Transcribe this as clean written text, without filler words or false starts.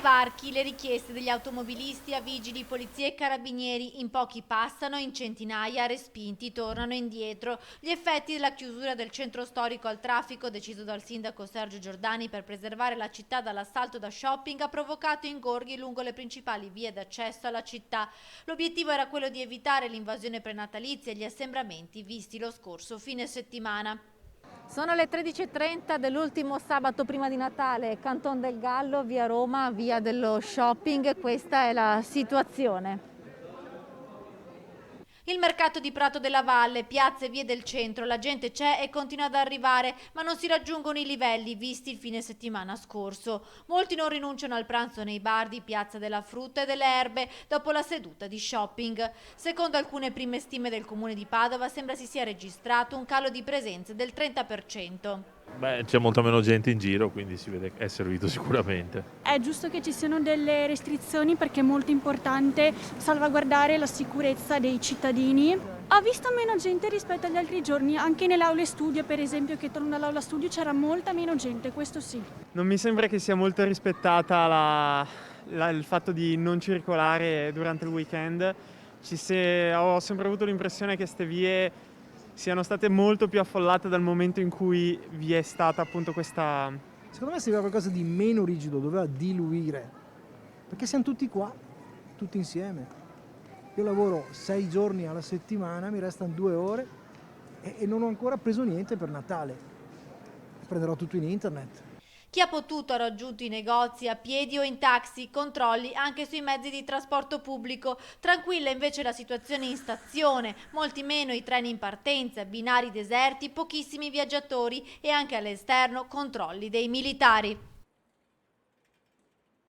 varchi le richieste degli automobilisti a vigili, polizia e carabinieri. In pochi passano, in centinaia respinti, tornano indietro. Gli effetti della chiusura del centro storico al traffico, deciso dal sindaco Sergio Giordani per preservare la città dall'assalto da shopping, ha provocato ingorghi lungo le principali vie d'accesso alla città. L'obiettivo era quello di evitare l'invasione prenatalizia e gli assembramenti visti lo scorso fine settimana. Sono le 13:30 dell'ultimo sabato prima di Natale, Canton del Gallo, via Roma, via dello shopping. Questa è la situazione. Il mercato di Prato della Valle, piazze e vie del centro, la gente c'è e continua ad arrivare, ma non si raggiungono i livelli visti il fine settimana scorso. Molti non rinunciano al pranzo nei bar di Piazza della Frutta e delle Erbe dopo la seduta di shopping. Secondo alcune prime stime del comune di Padova sembra si sia registrato un calo di presenze del 30%. Beh, c'è molta meno gente in giro, quindi si vede che è servito sicuramente. È giusto che ci siano delle restrizioni perché è molto importante salvaguardare la sicurezza dei cittadini. Ho visto meno gente rispetto agli altri giorni, anche nelle aule studio per esempio, che torno dall'aula studio c'era molta meno gente, questo sì. Non mi sembra che sia molto rispettata il fatto di non circolare durante il weekend. Ho sempre avuto l'impressione che queste vie siano state molto più affollate dal momento in cui vi è stata appunto questa... Secondo me serviva qualcosa di meno rigido, doveva diluire, perché siamo tutti qua, tutti insieme. Io lavoro 6 giorni alla settimana, mi restano 2 ore e non ho ancora preso niente per Natale. Prenderò tutto in internet. Chi ha potuto ha raggiunto i negozi a piedi o in taxi, controlli anche sui mezzi di trasporto pubblico. Tranquilla invece la situazione in stazione, molti meno i treni in partenza, binari deserti, pochissimi viaggiatori e anche all'esterno controlli dei militari.